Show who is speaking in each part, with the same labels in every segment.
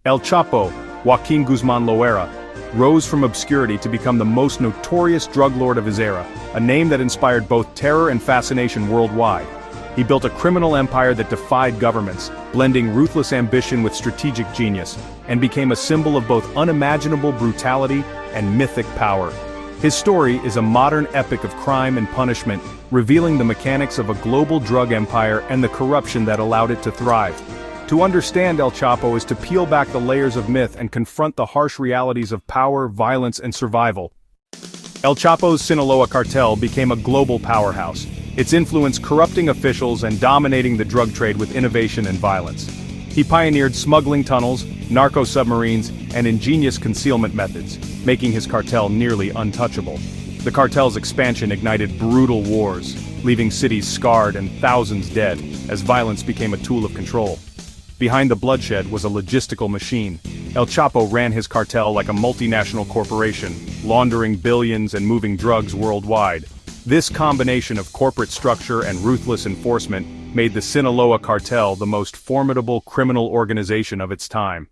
Speaker 1: El Chapo, Joaquín Guzmán rose from obscurity to become the most notorious drug lord of his era, a name that inspired both terror and fascination worldwide. He built a criminal empire that defied governments, blending ruthless ambition with strategic genius, and became a symbol of both unimaginable brutality and mythic power. His story is a modern epic of crime and punishment, revealing the mechanics of a global drug empire and the corruption that allowed it to thrive. To understand El Chapo is to peel back the layers of myth and confront the harsh realities of power, violence, and survival. El Chapo's Sinaloa Cartel became a global powerhouse, its influence corrupting officials and dominating the drug trade with innovation and violence. He pioneered smuggling tunnels, narco-submarines, and ingenious concealment methods, making his cartel nearly untouchable. The cartel's expansion ignited brutal wars, leaving cities scarred and thousands dead, as violence became a tool of control. Behind the bloodshed was a logistical machine. El Chapo ran his cartel like a multinational corporation, laundering billions and moving drugs worldwide. This combination of corporate structure and ruthless enforcement made the Sinaloa Cartel the most formidable criminal organization of its time.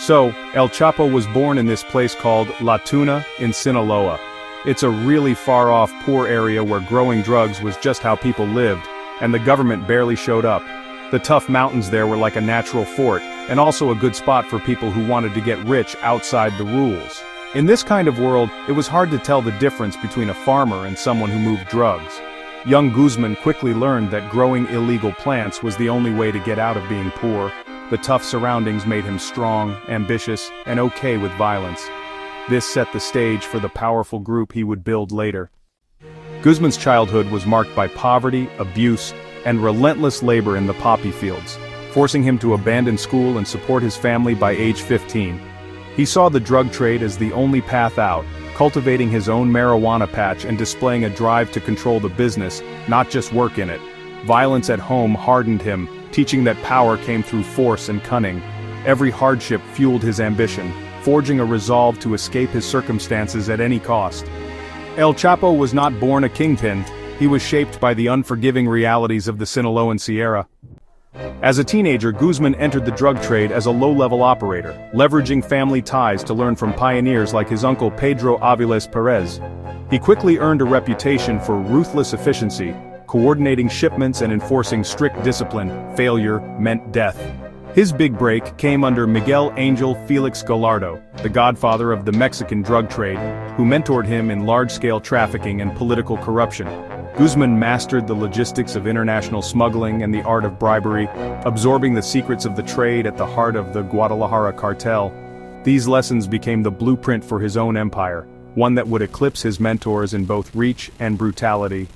Speaker 1: So, El Chapo was born in this place called La Tuna in Sinaloa. It's a really far-off, poor area where growing drugs was just how people lived, and the government barely showed up. The tough mountains there were like a natural fort, and also a good spot for people who wanted to get rich outside the rules. In this kind of world, it was hard to tell the difference between a farmer and someone who moved drugs. Young Guzman quickly learned that growing illegal plants was the only way to get out of being poor. The tough surroundings made him strong, ambitious, and okay with violence. This set the stage for the powerful group he would build later. Guzman's childhood was marked by poverty, abuse, and relentless labor in the poppy fields, forcing him to abandon school and support his family by age 15. He saw the drug trade as the only path out, cultivating his own marijuana patch and displaying a drive to control the business, not just work in it. Violence at home hardened him, teaching that power came through force and cunning. Every hardship fueled his ambition, forging a resolve to escape his circumstances at any cost. El Chapo was not born a kingpin. He was shaped by the unforgiving realities of the Sinaloan Sierra. As a teenager, Guzman entered the drug trade as a low-level operator, leveraging family ties to learn from pioneers like his uncle Pedro Aviles Perez. He quickly earned a reputation for ruthless efficiency, coordinating shipments and enforcing strict discipline. Failure meant death. His big break came under Miguel Angel Felix Gallardo, the godfather of the Mexican drug trade, who mentored him in large-scale trafficking and political corruption. Guzman mastered the logistics of international smuggling and the art of bribery, absorbing the secrets of the trade at the heart of the Guadalajara cartel. These lessons became the blueprint for his own empire, one that would eclipse his mentors in both reach and brutality.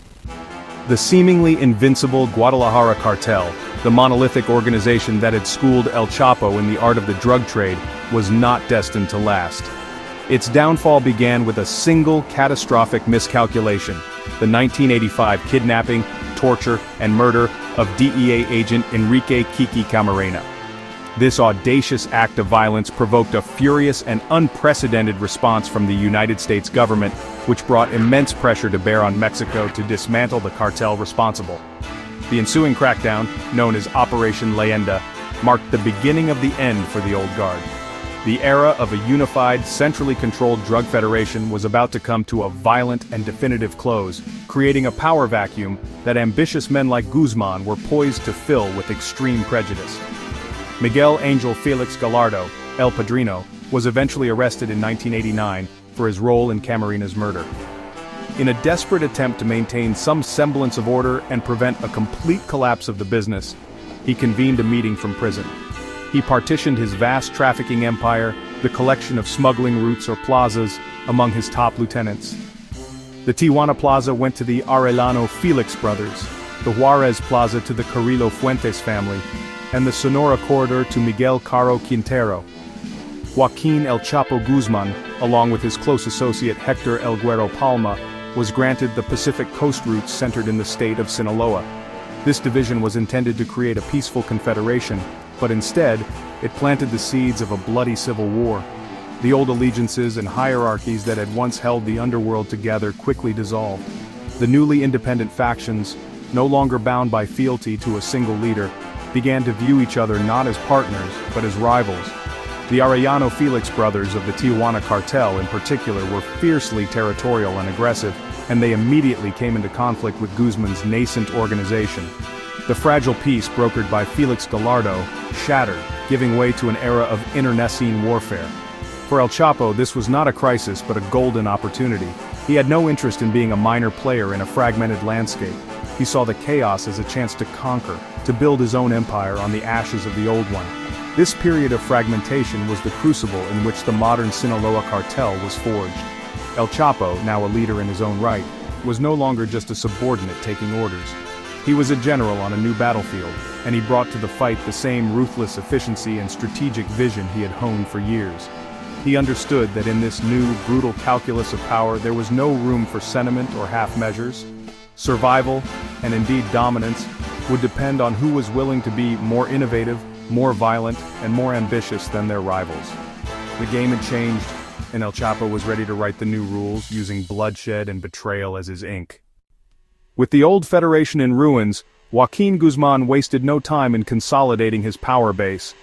Speaker 1: The seemingly invincible Guadalajara cartel, the monolithic organization that had schooled El Chapo in the art of the drug trade, was not destined to last. Its downfall began with a single catastrophic miscalculation: the 1985 kidnapping, torture, and murder of DEA agent Enrique Kiki Camarena. This audacious act of violence provoked a furious and unprecedented response from the United States government, which brought immense pressure to bear on Mexico to dismantle the cartel responsible. The ensuing crackdown, known as Operation Leyenda, marked the beginning of the end for the old guard. The era of a unified, centrally controlled drug federation was about to come to a violent and definitive close, creating a power vacuum that ambitious men like Guzman were poised to fill with extreme prejudice. Miguel Angel Felix Gallardo, El Padrino, was eventually arrested in 1989 for his role in Camarena's murder. In a desperate attempt to maintain some semblance of order and prevent a complete collapse of the business, he convened a meeting from prison. He partitioned his vast trafficking empire, the collection of smuggling routes or plazas, among his top lieutenants. The Tijuana Plaza went to the Arellano Felix brothers, the Juarez Plaza to the Carrillo Fuentes family, and the Sonora Corridor to Miguel Caro Quintero. Joaquín El Chapo Guzmán, along with his close associate Hector El Güero Palma, was granted the Pacific Coast routes centered in the state of Sinaloa. This division was intended to create a peaceful confederation, but instead, it planted the seeds of a bloody civil war. The old allegiances and hierarchies that had once held the underworld together quickly dissolved. The newly independent factions, no longer bound by fealty to a single leader, began to view each other not as partners, but as rivals. The Arellano Felix brothers of the Tijuana Cartel in particular were fiercely territorial and aggressive, and they immediately came into conflict with Guzman's nascent organization. The fragile peace brokered by Felix Gallardo shattered, giving way to an era of internecine warfare. For El Chapo, this was not a crisis but a golden opportunity. He had no interest in being a minor player in a fragmented landscape. He saw the chaos as a chance to conquer, to build his own empire on the ashes of the old one. This period of fragmentation was the crucible in which the modern Sinaloa Cartel was forged. El Chapo, now a leader in his own right, was no longer just a subordinate taking orders. He was a general on a new battlefield, and he brought to the fight the same ruthless efficiency and strategic vision he had honed for years. He understood that in this new, brutal calculus of power there was no room for sentiment or half measures. Survival, and indeed dominance, would depend on who was willing to be more innovative, more violent, and more ambitious than their rivals. The game had changed, and El Chapo was ready to write the new rules, using bloodshed and betrayal as his ink. With the old federation in ruins, Joaquín Guzmán wasted no time in consolidating his power base.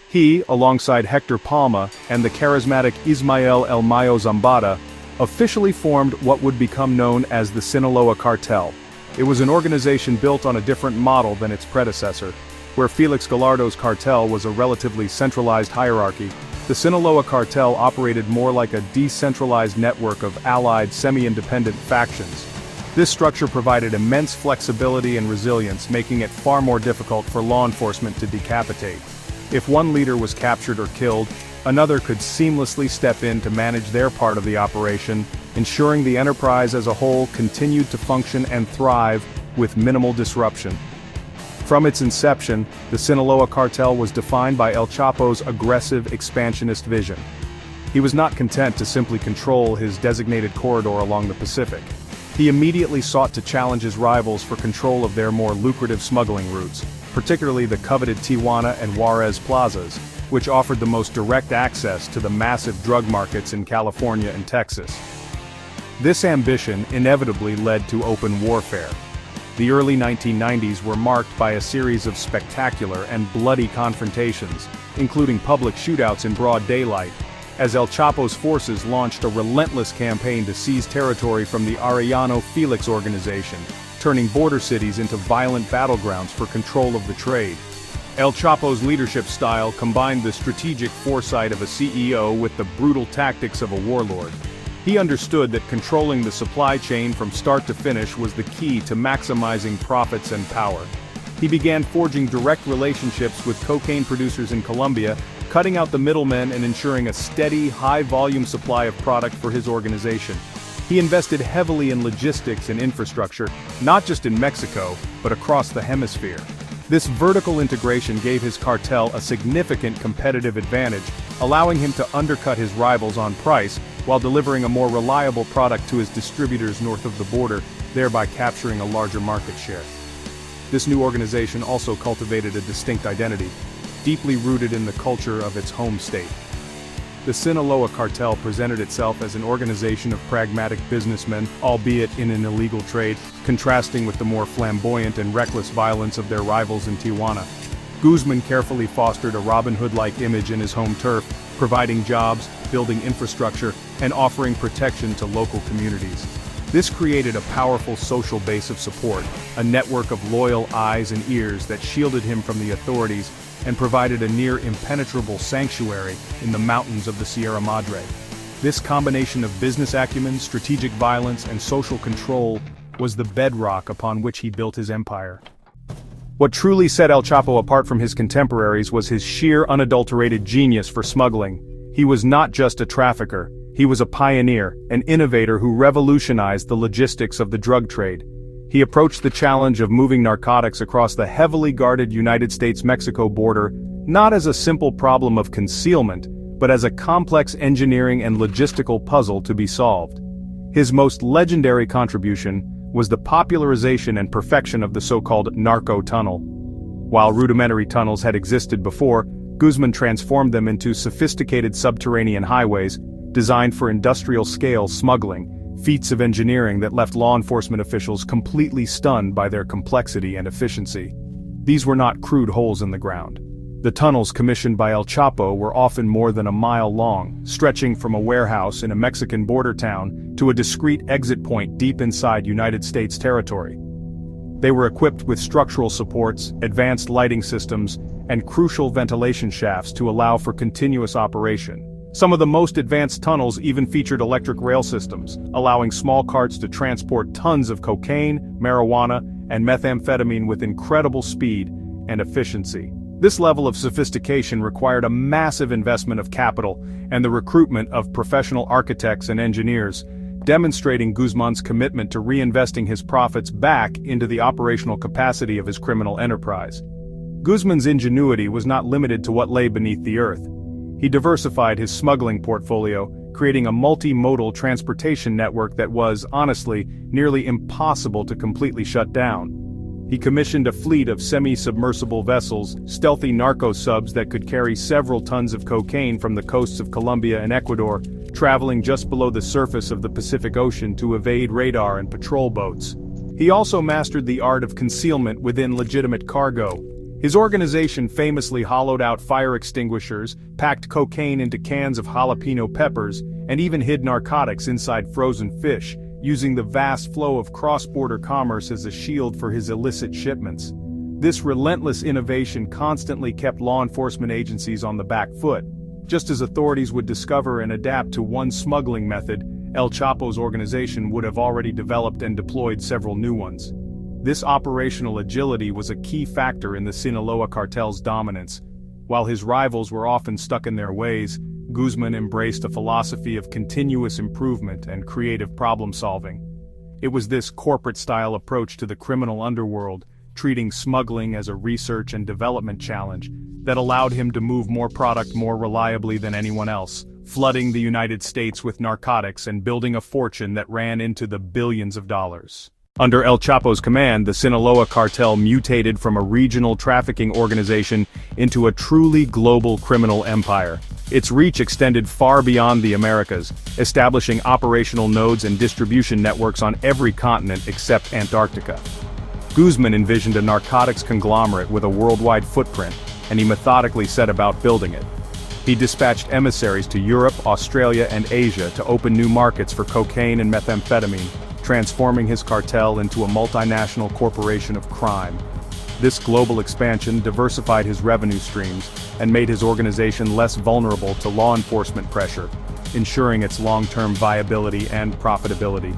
Speaker 1: He, alongside Hector Palma and the charismatic Ismael El Mayo Zambada, officially formed what would become known as the Sinaloa Cartel. It was an organization built on a different model than its predecessor. Where Felix Gallardo's cartel was a relatively centralized hierarchy, the Sinaloa Cartel operated more like a decentralized network of allied semi-independent factions. This structure provided immense flexibility and resilience, making it far more difficult for law enforcement to decapitate. If one leader was captured or killed, another could seamlessly step in to manage their part of the operation, ensuring the enterprise as a whole continued to function and thrive with minimal disruption. From its inception, the Sinaloa Cartel was defined by El Chapo's aggressive expansionist vision. He was not content to simply control his designated corridor along the Pacific. He immediately sought to challenge his rivals for control of their more lucrative smuggling routes, particularly the coveted Tijuana and Juarez plazas, which offered the most direct access to the massive drug markets in California and Texas. This ambition inevitably led to open warfare. The early 1990s were marked by a series of spectacular and bloody confrontations, including public shootouts in broad daylight, as El Chapo's forces launched a relentless campaign to seize territory from the Arellano Felix organization, turning border cities into violent battlegrounds for control of the trade. El Chapo's leadership style combined the strategic foresight of a CEO with the brutal tactics of a warlord. He understood that controlling the supply chain from start to finish was the key to maximizing profits and power. He began forging direct relationships with cocaine producers in Colombia, cutting out the middlemen and ensuring a steady, high-volume supply of product for his organization. He invested heavily in logistics and infrastructure, not just in Mexico, but across the hemisphere. This vertical integration gave his cartel a significant competitive advantage, allowing him to undercut his rivals on price while delivering a more reliable product to his distributors north of the border, thereby capturing a larger market share. This new organization also cultivated a distinct identity, deeply rooted in the culture of its home state. The Sinaloa Cartel presented itself as an organization of pragmatic businessmen, albeit in an illegal trade, contrasting with the more flamboyant and reckless violence of their rivals in Tijuana. Guzmán carefully fostered a Robin Hood-like image in his home turf, providing jobs, building infrastructure, and offering protection to local communities. This created a powerful social base of support, a network of loyal eyes and ears that shielded him from the authorities and provided a near impenetrable sanctuary in the mountains of the Sierra Madre. This combination of business acumen, strategic violence, and social control was the bedrock upon which he built his empire. What truly set El Chapo apart from his contemporaries was his sheer unadulterated genius for smuggling. He was not just a trafficker, he was a pioneer, an innovator who revolutionized the logistics of the drug trade. He approached the challenge of moving narcotics across the heavily guarded United States-Mexico border not as a simple problem of concealment, but as a complex engineering and logistical puzzle to be solved. His most legendary contribution was the popularization and perfection of the so-called narco tunnel. While rudimentary tunnels had existed before, Guzmán transformed them into sophisticated subterranean highways designed for industrial-scale smuggling, feats of engineering that left law enforcement officials completely stunned by their complexity and efficiency. These were not crude holes in the ground. The tunnels commissioned by El Chapo were often more than a mile long, stretching from a warehouse in a Mexican border town to a discreet exit point deep inside United States territory. They were equipped with structural supports, advanced lighting systems, and crucial ventilation shafts to allow for continuous operation. Some of the most advanced tunnels even featured electric rail systems, allowing small carts to transport tons of cocaine, marijuana, and methamphetamine with incredible speed and efficiency. This level of sophistication required a massive investment of capital and the recruitment of professional architects and engineers, demonstrating Guzmán's commitment to reinvesting his profits back into the operational capacity of his criminal enterprise. Guzmán's ingenuity was not limited to what lay beneath the earth. He diversified his smuggling portfolio, creating a multimodal transportation network that was, honestly, nearly impossible to completely shut down. He commissioned a fleet of semi-submersible vessels, stealthy narco-subs that could carry several tons of cocaine from the coasts of Colombia and Ecuador, traveling just below the surface of the Pacific Ocean to evade radar and patrol boats. He also mastered the art of concealment within legitimate cargo. His organization famously hollowed out fire extinguishers, packed cocaine into cans of jalapeno peppers, and even hid narcotics inside frozen fish, using the vast flow of cross-border commerce as a shield for his illicit shipments. This relentless innovation constantly kept law enforcement agencies on the back foot. Just as authorities would discover and adapt to one smuggling method, El Chapo's organization would have already developed and deployed several new ones. This operational agility was a key factor in the Sinaloa Cartel's dominance. While his rivals were often stuck in their ways, Guzmán embraced a philosophy of continuous improvement and creative problem-solving. It was this corporate-style approach to the criminal underworld, treating smuggling as a research and development challenge, that allowed him to move more product more reliably than anyone else, flooding the United States with narcotics and building a fortune that ran into the billions of dollars. Under El Chapo's command, the Sinaloa Cartel mutated from a regional trafficking organization into a truly global criminal empire. Its reach extended far beyond the Americas, establishing operational nodes and distribution networks on every continent except Antarctica. Guzmán envisioned a narcotics conglomerate with a worldwide footprint, and he methodically set about building it. He dispatched emissaries to Europe, Australia, and Asia to open new markets for cocaine and methamphetamine, transforming his cartel into a multinational corporation of crime. This global expansion diversified his revenue streams and made his organization less vulnerable to law enforcement pressure, ensuring its long-term viability and profitability.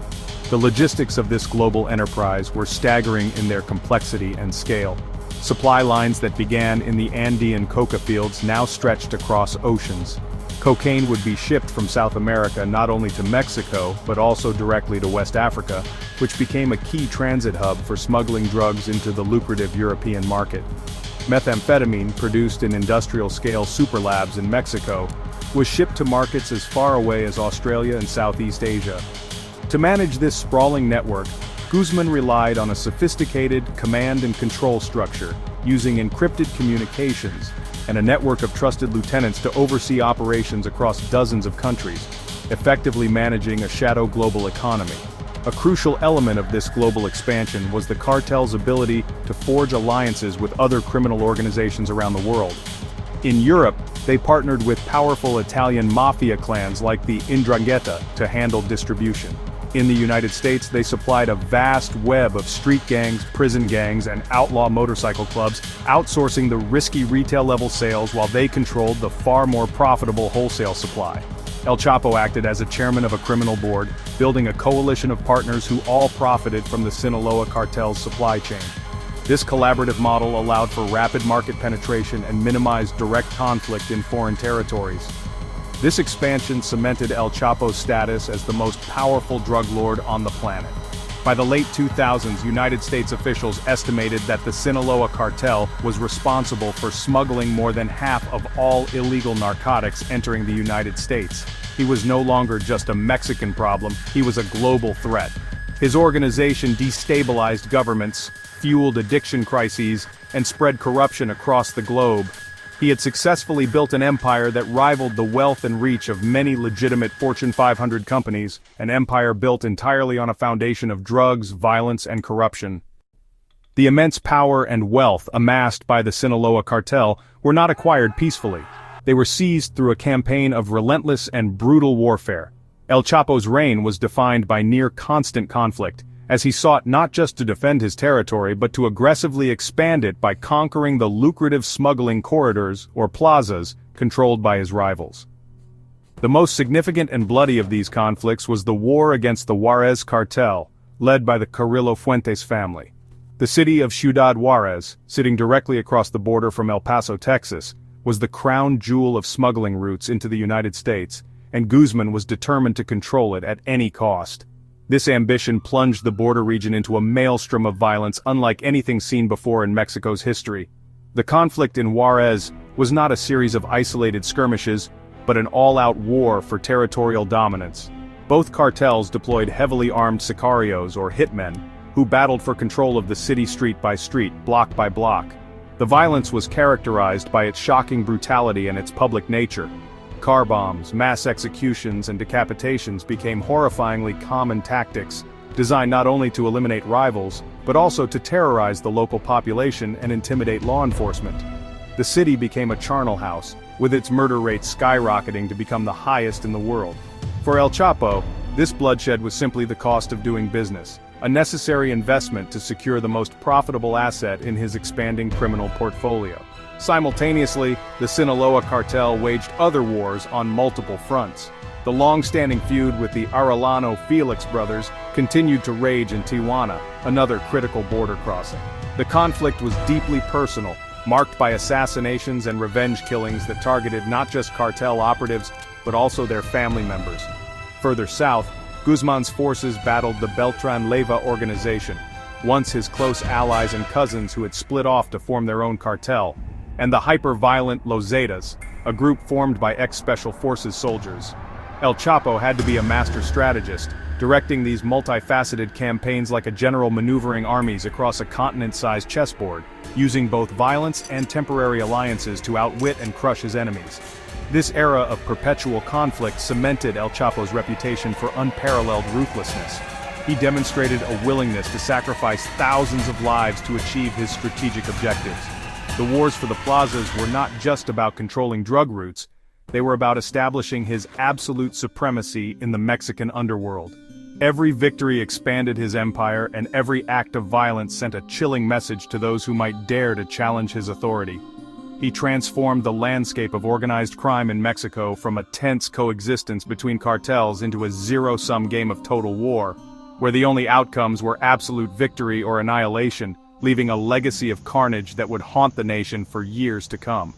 Speaker 1: The logistics of this global enterprise were staggering in their complexity and scale. Supply lines that began in the Andean coca fields now stretched across oceans. Cocaine would be shipped from South America not only to Mexico, but also directly to West Africa, which became a key transit hub for smuggling drugs into the lucrative European market. Methamphetamine, produced in industrial-scale superlabs in Mexico, was shipped to markets as far away as Australia and Southeast Asia. To manage this sprawling network, Guzmán relied on a sophisticated command and control structure, using encrypted communications and a network of trusted lieutenants to oversee operations across dozens of countries, effectively managing a shadow global economy. A crucial element of this global expansion was the cartel's ability to forge alliances with other criminal organizations around the world. In Europe, they partnered with powerful Italian mafia clans like the 'Ndrangheta to handle distribution. In the United States, they supplied a vast web of street gangs, prison gangs, and outlaw motorcycle clubs, outsourcing the risky retail-level sales while they controlled the far more profitable wholesale supply. El Chapo acted as a chairman of a criminal board, building a coalition of partners who all profited from the Sinaloa Cartel's supply chain. This collaborative model allowed for rapid market penetration and minimized direct conflict in foreign territories. This expansion cemented El Chapo's status as the most powerful drug lord on the planet. By the late 2000s, United States officials estimated that the Sinaloa Cartel was responsible for smuggling more than half of all illegal narcotics entering the United States. He was no longer just a Mexican problem, he was a global threat. His organization destabilized governments, fueled addiction crises, and spread corruption across the globe. He had successfully built an empire that rivaled the wealth and reach of many legitimate Fortune 500 companies, an empire built entirely on a foundation of drugs, violence, and corruption. The immense power and wealth amassed by the Sinaloa Cartel were not acquired peacefully. They were seized through a campaign of relentless and brutal warfare. El Chapo's reign was defined by near-constant conflict, as he sought not just to defend his territory but to aggressively expand it by conquering the lucrative smuggling corridors, or plazas, controlled by his rivals. The most significant and bloody of these conflicts was the war against the Juarez cartel, led by the Carrillo Fuentes family. The city of Ciudad Juarez, sitting directly across the border from El Paso, Texas, was the crown jewel of smuggling routes into the United States, and Guzmán was determined to control it at any cost. This ambition plunged the border region into a maelstrom of violence unlike anything seen before in Mexico's history. The conflict in Juarez was not a series of isolated skirmishes, but an all-out war for territorial dominance. Both cartels deployed heavily armed sicarios or hitmen, who battled for control of the city street by street, block by block. The violence was characterized by its shocking brutality and its public nature. Car bombs, mass executions, and decapitations became horrifyingly common tactics, designed not only to eliminate rivals, but also to terrorize the local population and intimidate law enforcement. The city became a charnel house, with its murder rate skyrocketing to become the highest in the world. For El Chapo, this bloodshed was simply the cost of doing business, a necessary investment to secure the most profitable asset in his expanding criminal portfolio. Simultaneously, the Sinaloa Cartel waged other wars on multiple fronts. The long-standing feud with the Arellano Felix brothers continued to rage in Tijuana, another critical border crossing. The conflict was deeply personal, marked by assassinations and revenge killings that targeted not just cartel operatives, but also their family members. Further south, Guzmán's forces battled the Beltran Leyva organization, once his close allies and cousins who had split off to form their own cartel, and the hyper-violent Los Zetas, a group formed by ex-Special Forces soldiers. El Chapo had to be a master strategist, directing these multifaceted campaigns like a general maneuvering armies across a continent-sized chessboard, using both violence and temporary alliances to outwit and crush his enemies. This era of perpetual conflict cemented El Chapo's reputation for unparalleled ruthlessness. He demonstrated a willingness to sacrifice thousands of lives to achieve his strategic objectives. The wars for the plazas were not just about controlling drug routes, they were about establishing his absolute supremacy in the Mexican underworld. Every victory expanded his empire, and every act of violence sent a chilling message to those who might dare to challenge his authority. He transformed the landscape of organized crime in Mexico from a tense coexistence between cartels into a zero-sum game of total war, where the only outcomes were absolute victory or annihilation, leaving a legacy of carnage that would haunt the nation for years to come.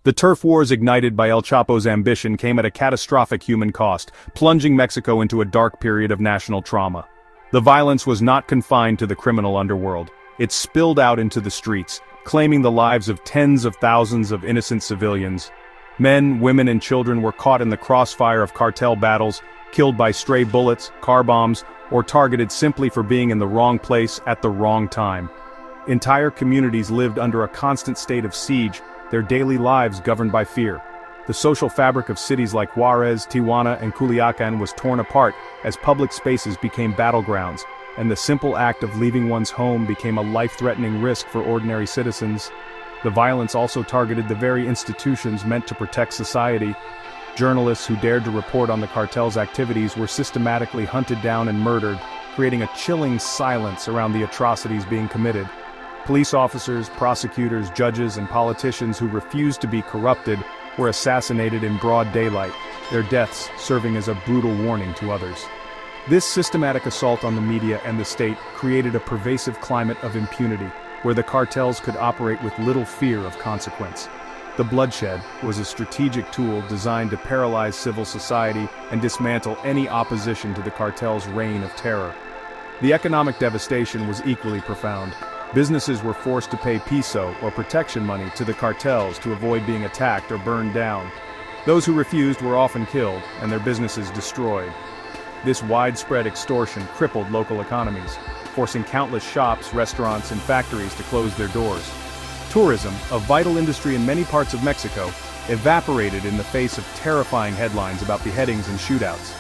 Speaker 1: The turf wars ignited by El Chapo's ambition came at a catastrophic human cost, plunging Mexico into a dark period of national trauma. The violence was not confined to the criminal underworld. It spilled out into the streets, claiming the lives of tens of thousands of innocent civilians. Men, women, and children were caught in the crossfire of cartel battles, killed by stray bullets, car bombs, or targeted simply for being in the wrong place at the wrong time. Entire communities lived under a constant state of siege, their daily lives governed by fear. The social fabric of cities like Juarez, Tijuana, and Culiacan was torn apart as public spaces became battlegrounds, and the simple act of leaving one's home became a life-threatening risk for ordinary citizens. The violence also targeted the very institutions meant to protect society. Journalists who dared to report on the cartel's activities were systematically hunted down and murdered, creating a chilling silence around the atrocities being committed. Police officers, prosecutors, judges, and politicians who refused to be corrupted were assassinated in broad daylight, their deaths serving as a brutal warning to others. This systematic assault on the media and the state created a pervasive climate of impunity, where the cartels could operate with little fear of consequence. The bloodshed was a strategic tool designed to paralyze civil society and dismantle any opposition to the cartel's reign of terror. The economic devastation was equally profound. Businesses were forced to pay piso or protection money to the cartels to avoid being attacked or burned down. Those who refused were often killed and their businesses destroyed. This widespread extortion crippled local economies, forcing countless shops, restaurants, and factories to close their doors. Tourism, a vital industry in many parts of Mexico, evaporated in the face of terrifying headlines about beheadings and shootouts.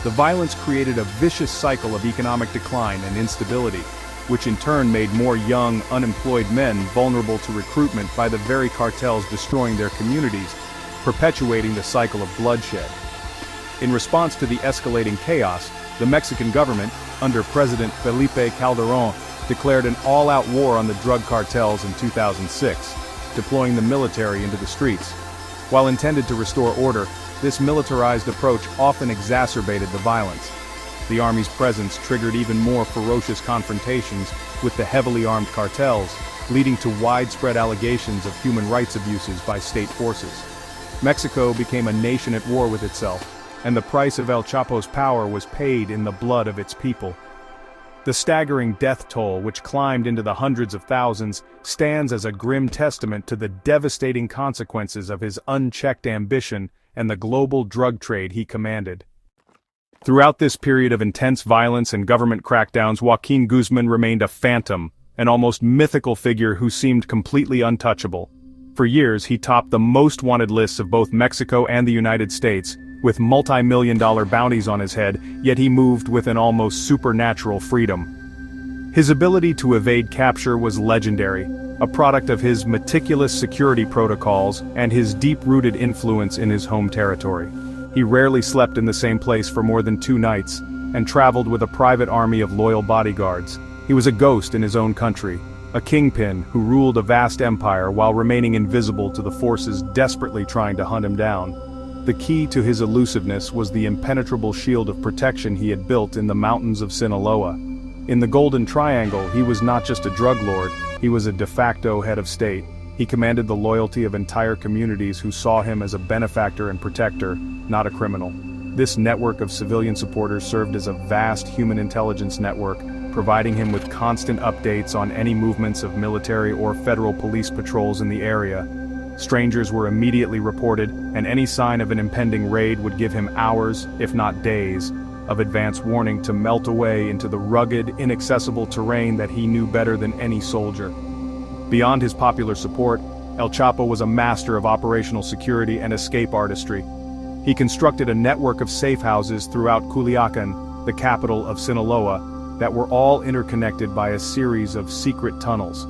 Speaker 1: The violence created a vicious cycle of economic decline and instability. which in turn made more young, unemployed men vulnerable to recruitment by the very cartels destroying their communities, perpetuating the cycle of bloodshed. In response to the escalating chaos, the Mexican government, under President Felipe Calderón, declared an all-out war on the drug cartels in 2006, deploying the military into the streets. While intended to restore order, this militarized approach often exacerbated the violence. The army's presence triggered even more ferocious confrontations with the heavily armed cartels, leading to widespread allegations of human rights abuses by state forces. Mexico became a nation at war with itself, and the price of El Chapo's power was paid in the blood of its people. The staggering death toll, which climbed into the hundreds of thousands, stands as a grim testament to the devastating consequences of his unchecked ambition and the global drug trade he commanded. Throughout this period of intense violence and government crackdowns, Joaquín Guzmán remained a phantom, an almost mythical figure who seemed completely untouchable. For years, he topped the most wanted lists of both Mexico and the United States, with multi-million-dollar bounties on his head, yet he moved with an almost supernatural freedom. His ability to evade capture was legendary, a product of his meticulous security protocols and his deep-rooted influence in his home territory. He rarely slept in the same place for more than 2 nights, and traveled with a private army of loyal bodyguards. He was a ghost in his own country, a kingpin who ruled a vast empire while remaining invisible to the forces desperately trying to hunt him down. The key to his elusiveness was the impenetrable shield of protection he had built in the mountains of Sinaloa. In the Golden Triangle, he was not just a drug lord, he was a de facto head of state. He commanded the loyalty of entire communities who saw him as a benefactor and protector, not a criminal. This network of civilian supporters served as a vast human intelligence network, providing him with constant updates on any movements of military or federal police patrols in the area. Strangers were immediately reported, and any sign of an impending raid would give him hours, if not days, of advance warning to melt away into the rugged, inaccessible terrain that he knew better than any soldier. Beyond his popular support, El Chapo was a master of operational security and escape artistry. He constructed a network of safe houses throughout Culiacan, the capital of Sinaloa, that were all interconnected by a series of secret tunnels.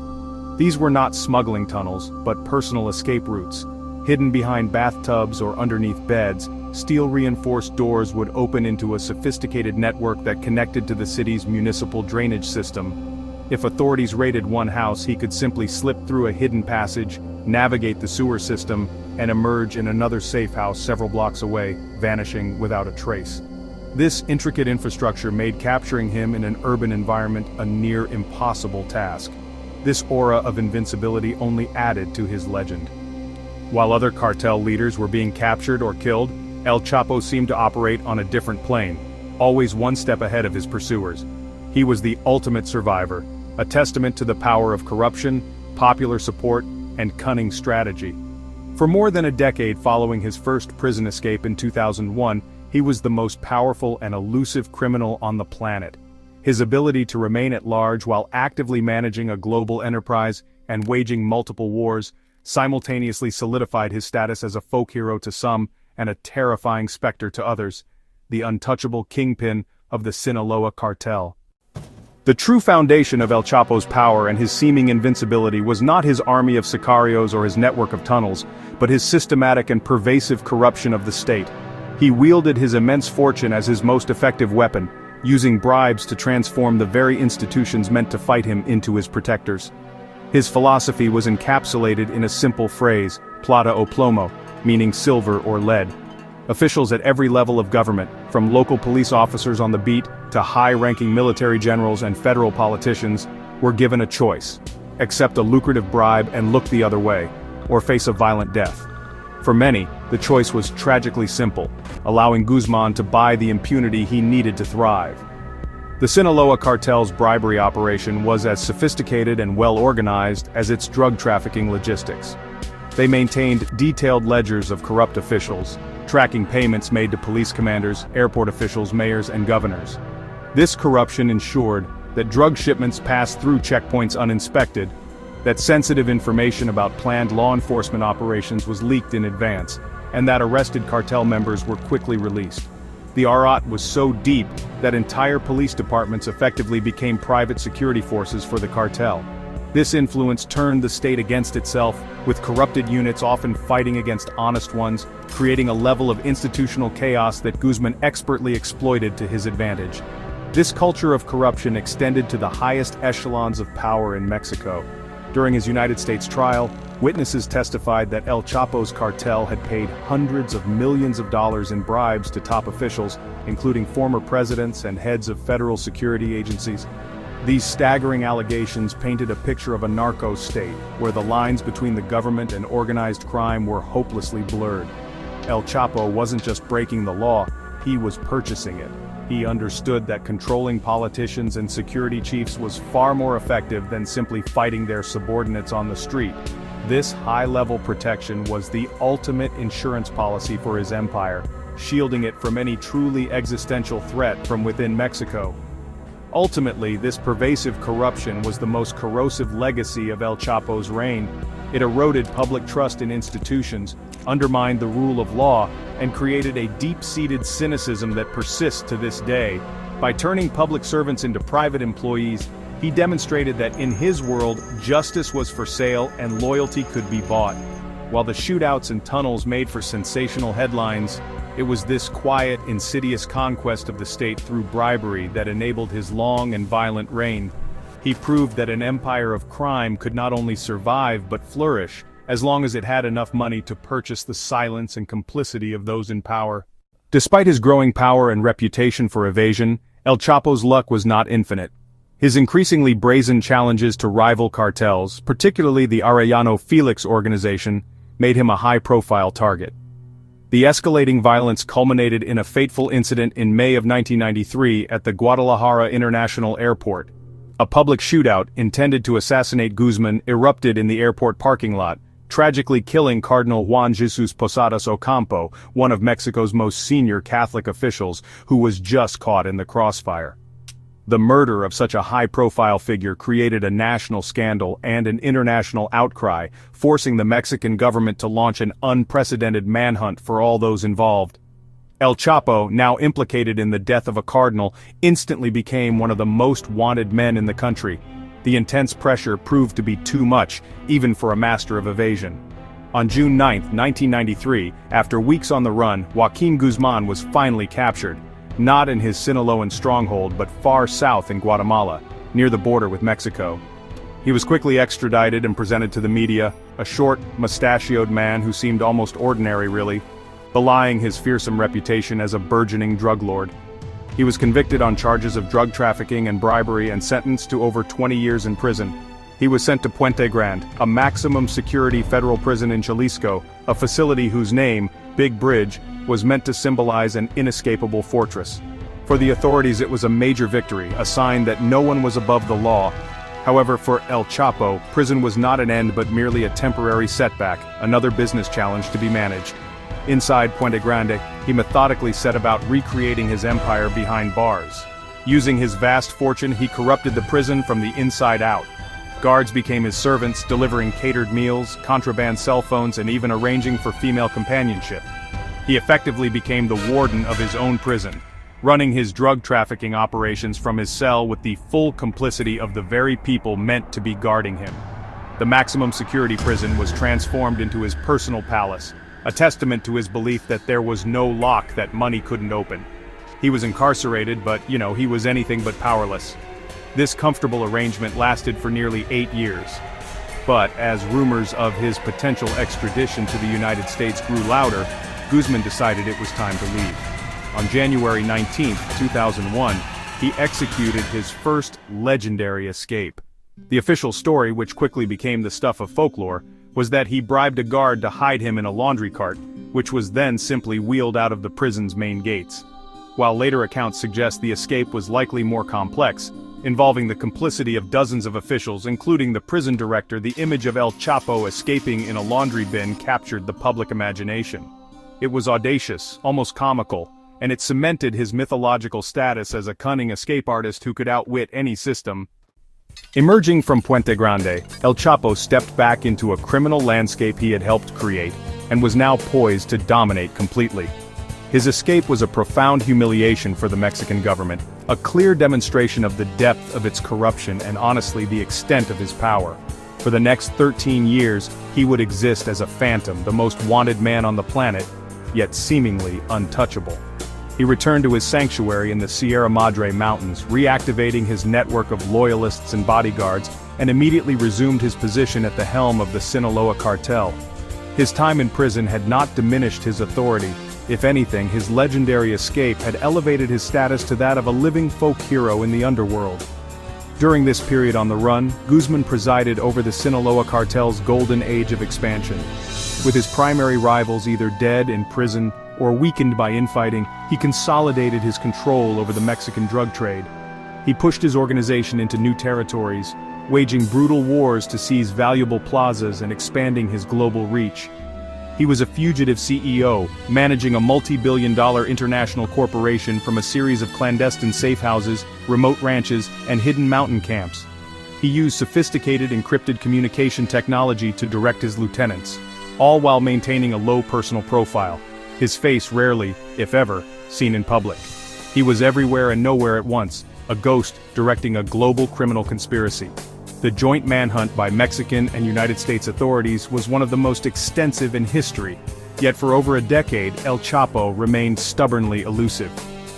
Speaker 1: These were not smuggling tunnels, but personal escape routes. Hidden behind bathtubs or underneath beds, steel-reinforced doors would open into a sophisticated network that connected to the city's municipal drainage system. If authorities raided one house, he could simply slip through a hidden passage, navigate the sewer system, and emerge in another safe house several blocks away, vanishing without a trace. This intricate infrastructure made capturing him in an urban environment a near impossible task. This aura of invincibility only added to his legend. While other cartel leaders were being captured or killed, El Chapo seemed to operate on a different plane, always one step ahead of his pursuers. He was the ultimate survivor, a testament to the power of corruption, popular support, and cunning strategy. For more than a decade following his first prison escape in 2001, he was the most powerful and elusive criminal on the planet. His ability to remain at large while actively managing a global enterprise and waging multiple wars simultaneously solidified his status as a folk hero to some and a terrifying specter to others, the untouchable kingpin of the Sinaloa Cartel. The true foundation of El Chapo's power and his seeming invincibility was not his army of sicarios or his network of tunnels, but his systematic and pervasive corruption of the state. He wielded his immense fortune as his most effective weapon, using bribes to transform the very institutions meant to fight him into his protectors. His philosophy was encapsulated in a simple phrase, plata o plomo, meaning silver or lead. Officials at every level of government, from local police officers on the beat to high-ranking military generals and federal politicians, were given a choice: accept a lucrative bribe and look the other way, or face a violent death. For many, the choice was tragically simple, allowing Guzmán to buy the impunity he needed to thrive. The Sinaloa Cartel's bribery operation was as sophisticated and well-organized as its drug trafficking logistics. They maintained detailed ledgers of corrupt officials, tracking payments made to police commanders, airport officials, mayors, and governors. This corruption ensured that drug shipments passed through checkpoints uninspected, that sensitive information about planned law enforcement operations was leaked in advance, and that arrested cartel members were quickly released. The arat was so deep that entire police departments effectively became private security forces for the cartel. This influence turned the state against itself, with corrupted units often fighting against honest ones, creating a level of institutional chaos that Guzmán expertly exploited to his advantage. This culture of corruption extended to the highest echelons of power in Mexico. During his United States trial, witnesses testified that El Chapo's cartel had paid hundreds of millions of dollars in bribes to top officials, including former presidents and heads of federal security agencies. These staggering allegations painted a picture of a narco state, where the lines between the government and organized crime were hopelessly blurred. El Chapo wasn't just breaking the law, he was purchasing it. He understood that controlling politicians and security chiefs was far more effective than simply fighting their subordinates on the street. This high-level protection was the ultimate insurance policy for his empire, shielding it from any truly existential threat from within Mexico. Ultimately, this pervasive corruption was the most corrosive legacy of El Chapo's reign. It eroded public trust in institutions, undermined the rule of law, and created a deep-seated cynicism that persists to this day. By turning public servants into private employees, he demonstrated that in his world, justice was for sale and loyalty could be bought. While the shootouts and tunnels made for sensational headlines, it was this quiet, insidious conquest of the state through bribery that enabled his long and violent reign. He proved that an empire of crime could not only survive but flourish, as long as it had enough money to purchase the silence and complicity of those in power. Despite his growing power and reputation for evasion, El Chapo's luck was not infinite. His increasingly brazen challenges to rival cartels, particularly the Arellano Felix organization, made him a high-profile target. The escalating violence culminated in a fateful incident in May of 1993 at the Guadalajara International Airport. A public shootout intended to assassinate Guzmán erupted in the airport parking lot, tragically killing Cardinal Juan Jesus Posadas Ocampo, one of Mexico's most senior Catholic officials, who was just caught in the crossfire. The murder of such a high-profile figure created a national scandal and an international outcry, forcing the Mexican government to launch an unprecedented manhunt for all those involved. El Chapo, now implicated in the death of a cardinal, instantly became one of the most wanted men in the country. The intense pressure proved to be too much, even for a master of evasion. On June 9, 1993, after weeks on the run, Joaquín Guzmán was finally captured. Not in his Sinaloan stronghold but far south in Guatemala, near the border with Mexico. He was quickly extradited and presented to the media, a short, mustachioed man who seemed almost ordinary really, belying his fearsome reputation as a burgeoning drug lord. He was convicted on charges of drug trafficking and bribery and sentenced to over 20 years in prison. He was sent to Puente Grande, a maximum security federal prison in Jalisco, a facility whose name, Big Bridge, was meant to symbolize an inescapable fortress. For the authorities it was a major victory, a sign that no one was above the law. However, for El Chapo, prison was not an end but merely a temporary setback, another business challenge to be managed. Inside Puente Grande, he methodically set about recreating his empire behind bars. Using his vast fortune, he corrupted the prison from the inside out. Guards became his servants, delivering catered meals, contraband cell phones, and even arranging for female companionship. He effectively became the warden of his own prison, running his drug trafficking operations from his cell with the full complicity of the very people meant to be guarding him. The maximum security prison was transformed into his personal palace, a testament to his belief that there was no lock that money couldn't open. He was incarcerated, but, he was anything but powerless. This comfortable arrangement lasted for nearly 8 years. But as rumors of his potential extradition to the United States grew louder, Guzmán decided it was time to leave. On January 19, 2001, he executed his first legendary escape. The official story, which quickly became the stuff of folklore, was that he bribed a guard to hide him in a laundry cart, which was then simply wheeled out of the prison's main gates. While later accounts suggest the escape was likely more complex, involving the complicity of dozens of officials, including the prison director, the image of El Chapo escaping in a laundry bin captured the public imagination. It was audacious, almost comical, and it cemented his mythological status as a cunning escape artist who could outwit any system. Emerging from Puente Grande, El Chapo stepped back into a criminal landscape he had helped create, and was now poised to dominate completely. His escape was a profound humiliation for the Mexican government, a clear demonstration of the depth of its corruption and honestly the extent of his power. For the next 13 years, he would exist as a phantom, the most wanted man on the planet, yet seemingly untouchable. He returned to his sanctuary in the Sierra Madre Mountains, reactivating his network of loyalists and bodyguards, and immediately resumed his position at the helm of the Sinaloa Cartel. His time in prison had not diminished his authority. If anything, his legendary escape had elevated his status to that of a living folk hero in the underworld. During this period on the run, Guzmán presided over the Sinaloa Cartel's golden age of expansion. With his primary rivals either dead in prison or weakened by infighting, he consolidated his control over the Mexican drug trade. He pushed his organization into new territories, waging brutal wars to seize valuable plazas and expanding his global reach. He was a fugitive CEO, managing a multi-billion-dollar international corporation from a series of clandestine safe houses, remote ranches, and hidden mountain camps. He used sophisticated encrypted communication technology to direct his lieutenants, all while maintaining a low personal profile, his face rarely, if ever, seen in public. He was everywhere and nowhere at once, a ghost directing a global criminal conspiracy. The joint manhunt by Mexican and United States authorities was one of the most extensive in history, yet for over a decade El Chapo remained stubbornly elusive.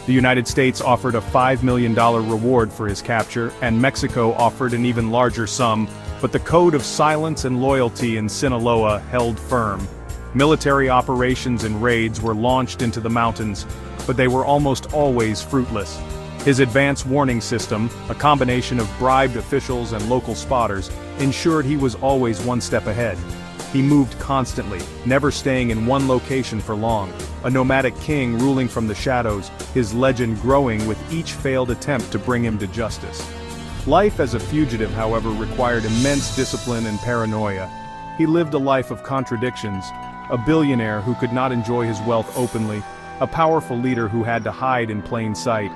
Speaker 1: The United States offered a $5 million reward for his capture, and Mexico offered an even larger sum, but the code of silence and loyalty in Sinaloa held firm. Military operations and raids were launched into the mountains, but they were almost always fruitless. His advance warning system, a combination of bribed officials and local spotters, ensured he was always one step ahead. He moved constantly, never staying in one location for long, a nomadic king ruling from the shadows, his legend growing with each failed attempt to bring him to justice. Life as a fugitive, however, required immense discipline and paranoia. He lived a life of contradictions, a billionaire who could not enjoy his wealth openly, a powerful leader who had to hide in plain sight.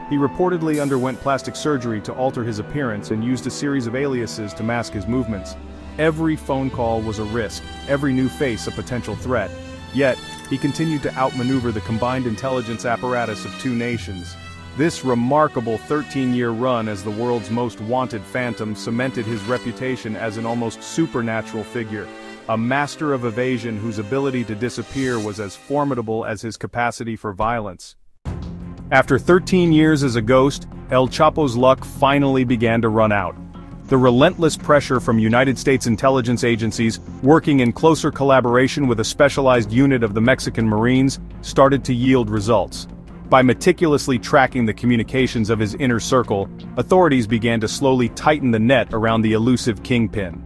Speaker 1: He reportedly underwent plastic surgery to alter his appearance and used a series of aliases to mask his movements. Every phone call was a risk, every new face a potential threat. Yet, he continued to outmaneuver the combined intelligence apparatus of two nations. This remarkable 13-year run as the world's most wanted phantom cemented his reputation as an almost supernatural figure, a master of evasion whose ability to disappear was as formidable as his capacity for violence. After 13 years as a ghost, El Chapo's luck finally began to run out. The relentless pressure from United States intelligence agencies, working in closer collaboration with a specialized unit of the Mexican Marines, started to yield results. By meticulously tracking the communications of his inner circle, authorities began to slowly tighten the net around the elusive kingpin.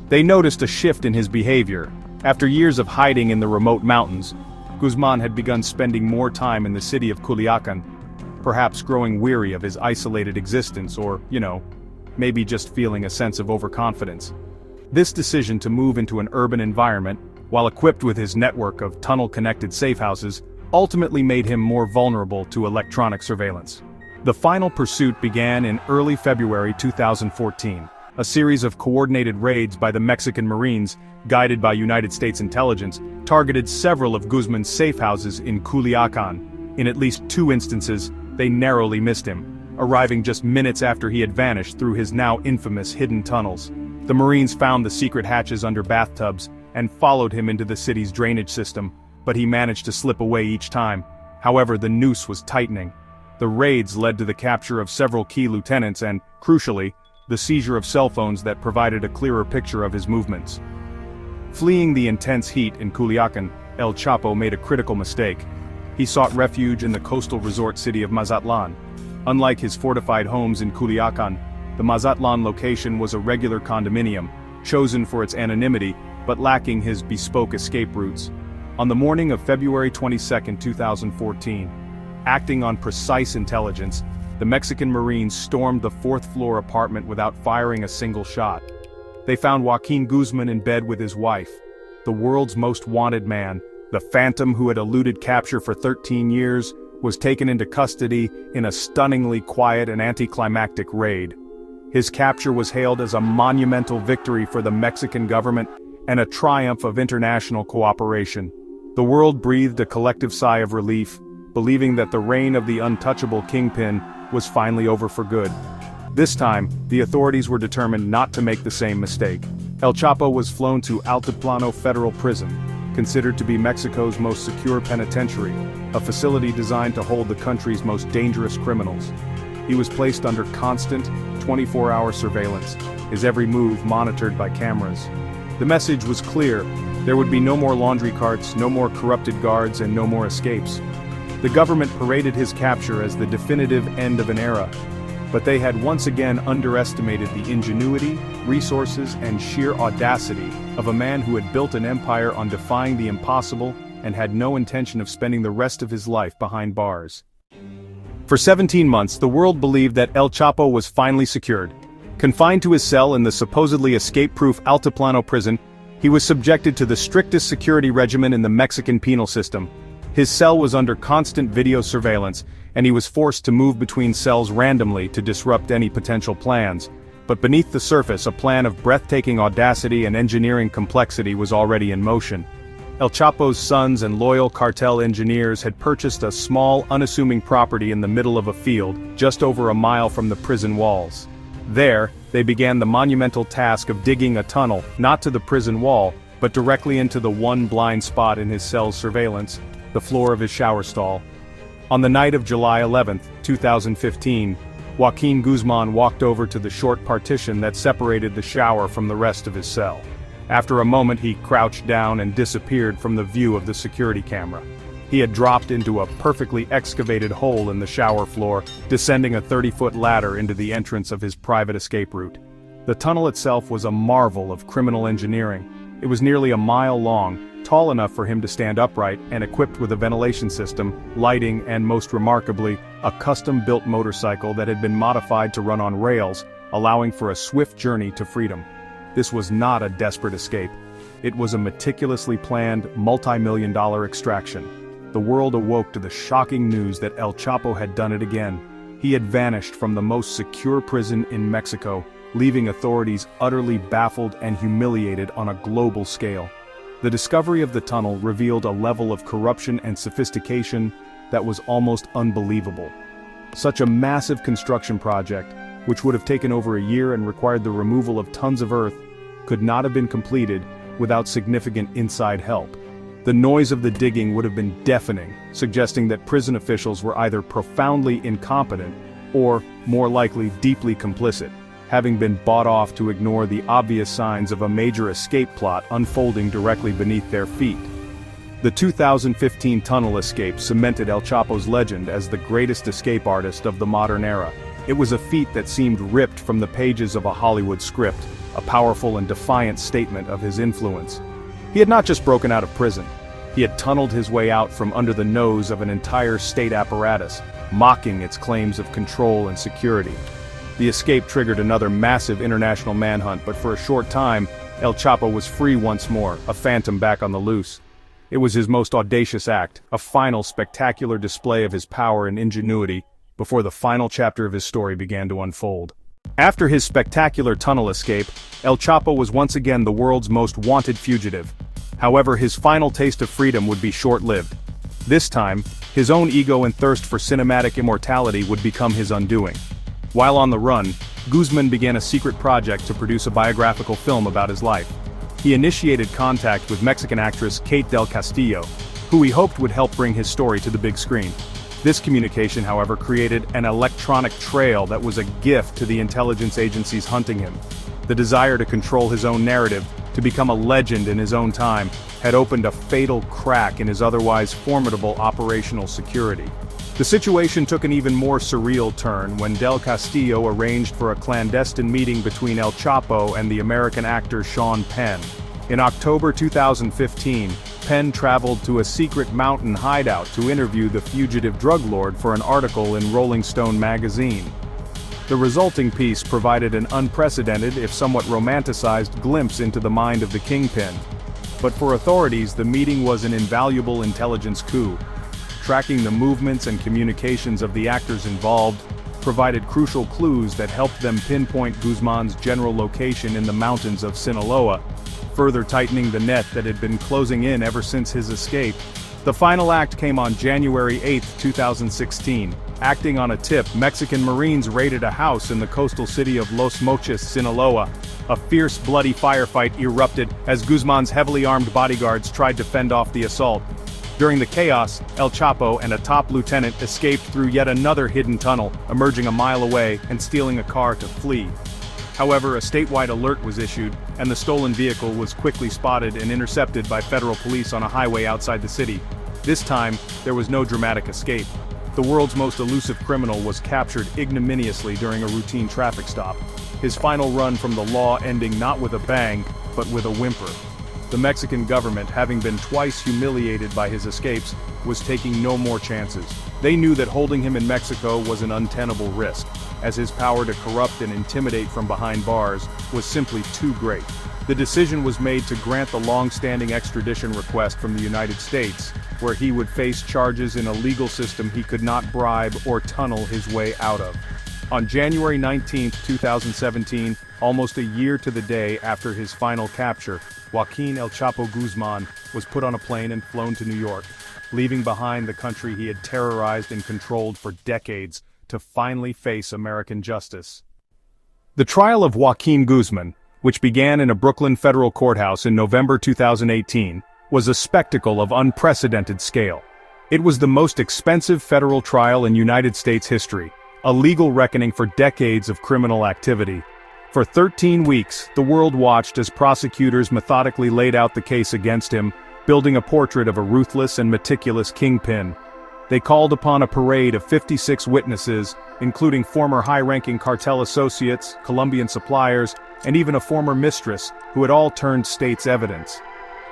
Speaker 1: They noticed a shift in his behavior. After years of hiding in the remote mountains, Guzmán had begun spending more time in the city of Culiacán, perhaps growing weary of his isolated existence or, maybe just feeling a sense of overconfidence. This decision to move into an urban environment, while equipped with his network of tunnel-connected safe houses, ultimately made him more vulnerable to electronic surveillance. The final pursuit began in early February 2014. A series of coordinated raids by the Mexican Marines, guided by United States intelligence, targeted several of Guzmán's safe houses in Culiacán. In at least 2 instances, they narrowly missed him, arriving just minutes after he had vanished through his now infamous hidden tunnels. The Marines found the secret hatches under bathtubs and followed him into the city's drainage system, but he managed to slip away each time. However, the noose was tightening. The raids led to the capture of several key lieutenants and, crucially, the seizure of cell phones that provided a clearer picture of his movements. Fleeing the intense heat in Culiacán, El Chapo made a critical mistake. He sought refuge in the coastal resort city of Mazatlan. Unlike his fortified homes in Culiacán, the Mazatlan location was a regular condominium, chosen for its anonymity, but lacking his bespoke escape routes. On the morning of February 22, 2014, acting on precise intelligence, the Mexican Marines stormed the 4th-floor apartment without firing a single shot. They found Joaquín Guzmán in bed with his wife, the world's most wanted man. The phantom who had eluded capture for 13 years was taken into custody in a stunningly quiet and anticlimactic raid. His capture was hailed as a monumental victory for the Mexican government and a triumph of international cooperation. The world breathed a collective sigh of relief, believing that the reign of the untouchable kingpin was finally over for good. This time, the authorities were determined not to make the same mistake. El Chapo was flown to Altiplano Federal Prison, considered to be Mexico's most secure penitentiary, a facility designed to hold the country's most dangerous criminals. He was placed under constant, 24-hour surveillance, his every move monitored by cameras. The message was clear: there would be no more laundry carts, no more corrupted guards, and no more escapes. The government paraded his capture as the definitive end of an era, but they had once again underestimated the ingenuity, resources, and sheer audacity of a man who had built an empire on defying the impossible and had no intention of spending the rest of his life behind bars. For 17 months, the world believed that El Chapo was finally secured. Confined to his cell in the supposedly escape-proof Altiplano prison, he was subjected to the strictest security regimen in the Mexican penal system. His cell was under constant video surveillance, and he was forced to move between cells randomly to disrupt any potential plans. But beneath the surface, a plan of breathtaking audacity and engineering complexity was already in motion. El Chapo's sons and loyal cartel engineers had purchased a small, unassuming property in the middle of a field, just over a mile from the prison walls. There, they began the monumental task of digging a tunnel, not to the prison wall, but directly into the one blind spot in his cell's surveillance, the floor of his shower stall. On the night of July 11, 2015, Joaquín Guzmán walked over to the short partition that separated the shower from the rest of his cell. After a moment, he crouched down and disappeared from the view of the security camera. He had dropped into a perfectly excavated hole in the shower floor, descending a 30-foot ladder into the entrance of his private escape route. The tunnel itself was a marvel of criminal engineering. It was nearly a mile long, tall enough for him to stand upright, and equipped with a ventilation system, lighting, and most remarkably, a custom-built motorcycle that had been modified to run on rails, allowing for a swift journey to freedom. This was not a desperate escape. It was a meticulously planned, multi-million-dollar extraction. The world awoke to the shocking news that El Chapo had done it again. He had vanished from the most secure prison in Mexico, leaving authorities utterly baffled and humiliated on a global scale. The discovery of the tunnel revealed a level of corruption and sophistication that was almost unbelievable. Such a massive construction project, which would have taken over a year and required the removal of tons of earth, could not have been completed without significant inside help. The noise of the digging would have been deafening, suggesting that prison officials were either profoundly incompetent or, more likely, deeply complicit, having been bought off to ignore the obvious signs of a major escape plot unfolding directly beneath their feet. The 2015 tunnel escape cemented El Chapo's legend as the greatest escape artist of the modern era. It was a feat that seemed ripped from the pages of a Hollywood script, a powerful and defiant statement of his influence. He had not just broken out of prison. He had tunneled his way out from under the nose of an entire state apparatus, mocking its claims of control and security. The escape triggered another massive international manhunt, but for a short time, El Chapo was free once more, a phantom back on the loose. It was his most audacious act, a final spectacular display of his power and ingenuity, before the final chapter of his story began to unfold. After his spectacular tunnel escape, El Chapo was once again the world's most wanted fugitive. However, his final taste of freedom would be short-lived. This time, his own ego and thirst for cinematic immortality would become his undoing. While on the run, Guzmán began a secret project to produce a biographical film about his life. He initiated contact with Mexican actress Kate del Castillo, who he hoped would help bring his story to the big screen. This communication, however, created an electronic trail that was a gift to the intelligence agencies hunting him. The desire to control his own narrative, to become a legend in his own time, had opened a fatal crack in his otherwise formidable operational security. The situation took an even more surreal turn when Del Castillo arranged for a clandestine meeting between El Chapo and the American actor Sean Penn. In October 2015, Penn traveled to a secret mountain hideout to interview the fugitive drug lord for an article in Rolling Stone magazine. The resulting piece provided an unprecedented, if somewhat romanticized, glimpse into the mind of the kingpin. But for authorities, the meeting was an invaluable intelligence coup. Tracking the movements and communications of the actors involved provided crucial clues that helped them pinpoint Guzmán's general location in the mountains of Sinaloa, further tightening the net that had been closing in ever since his escape. The final act came on January 8, 2016. Acting on a tip, Mexican Marines raided a house in the coastal city of Los Mochis, Sinaloa. A fierce, bloody firefight erupted as Guzman's heavily armed bodyguards tried to fend off the assault. During the chaos, El Chapo and a top lieutenant escaped through yet another hidden tunnel, emerging a mile away and stealing a car to flee. However, a statewide alert was issued, and the stolen vehicle was quickly spotted and intercepted by federal police on a highway outside the city. This time, there was no dramatic escape. The world's most elusive criminal was captured ignominiously during a routine traffic stop, his final run from the law ending not with a bang, but with a whimper. The Mexican government, having been twice humiliated by his escapes, was taking no more chances. They knew that holding him in Mexico was an untenable risk, as his power to corrupt and intimidate from behind bars was simply too great. The decision was made to grant the long-standing extradition request from the United States, where he would face charges in a legal system he could not bribe or tunnel his way out of. On January 19, 2017, almost a year to the day after his final capture, Joaquín El Chapo Guzmán was put on a plane and flown to New York, leaving behind the country he had terrorized and controlled for decades to finally face American justice. The trial of Joaquín Guzmán, which began in a Brooklyn federal courthouse in November 2018, was a spectacle of unprecedented scale. It was the most expensive federal trial in United States history, a legal reckoning for decades of criminal activity. For 13 weeks, the world watched as prosecutors methodically laid out the case against him, building a portrait of a ruthless and meticulous kingpin. They called upon a parade of 56 witnesses, including former high-ranking cartel associates, Colombian suppliers, and even a former mistress, who had all turned state's evidence.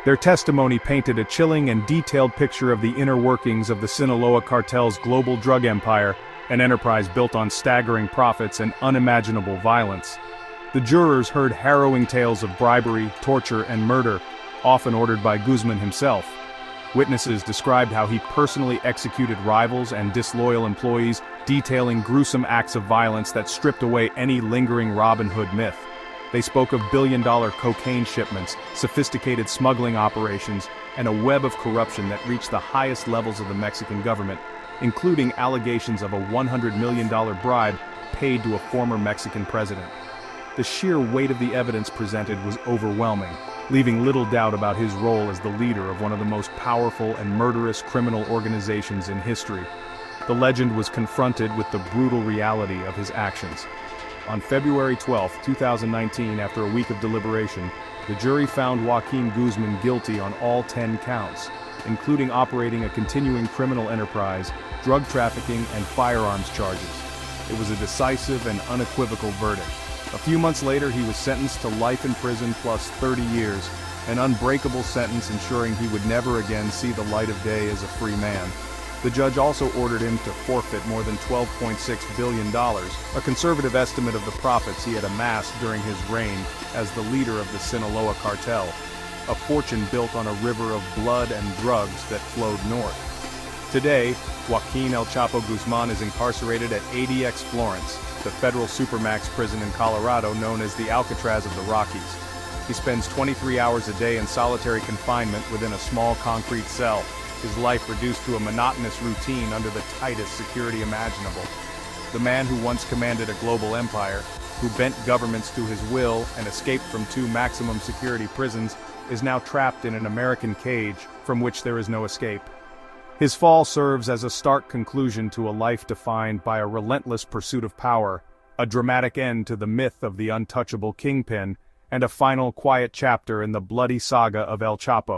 Speaker 1: Their testimony painted a chilling and detailed picture of the inner workings of the Sinaloa Cartel's global drug empire, an enterprise built on staggering profits and unimaginable violence. The jurors heard harrowing tales of bribery, torture, and murder, often ordered by Guzmán himself. Witnesses described how he personally executed rivals and disloyal employees, detailing gruesome acts of violence that stripped away any lingering Robin Hood myth. They spoke of billion-dollar cocaine shipments, sophisticated smuggling operations, and a web of corruption that reached the highest levels of the Mexican government, including allegations of a $100 million bribe paid to a former Mexican president. The sheer weight of the evidence presented was overwhelming, leaving little doubt about his role as the leader of one of the most powerful and murderous criminal organizations in history. The legend was confronted with the brutal reality of his actions. On February 12, 2019, after a week of deliberation, the jury found Joaquín Guzmán guilty on all 10 counts, including operating a continuing criminal enterprise, drug trafficking, and firearms charges. It was a decisive and unequivocal verdict. A few months later, he was sentenced to life in prison plus 30 years, an unbreakable sentence ensuring he would never again see the light of day as a free man. The judge also ordered him to forfeit more than $12.6 billion, a conservative estimate of the profits he had amassed during his reign as the leader of the Sinaloa Cartel, a fortune built on a river of blood and drugs that flowed north. Today, Joaquín El Chapo Guzmán is incarcerated at ADX Florence, the federal supermax prison in Colorado known as the Alcatraz of the Rockies. He spends 23 hours a day in solitary confinement within a small concrete cell, his life reduced to a monotonous routine under the tightest security imaginable. The man who once commanded a global empire, who bent governments to his will and escaped from 2 maximum security prisons, is now trapped in an American cage from which there is no escape. His fall serves as a stark conclusion to a life defined by a relentless pursuit of power, a dramatic end to the myth of the untouchable kingpin, and a final quiet chapter in the bloody saga of El Chapo.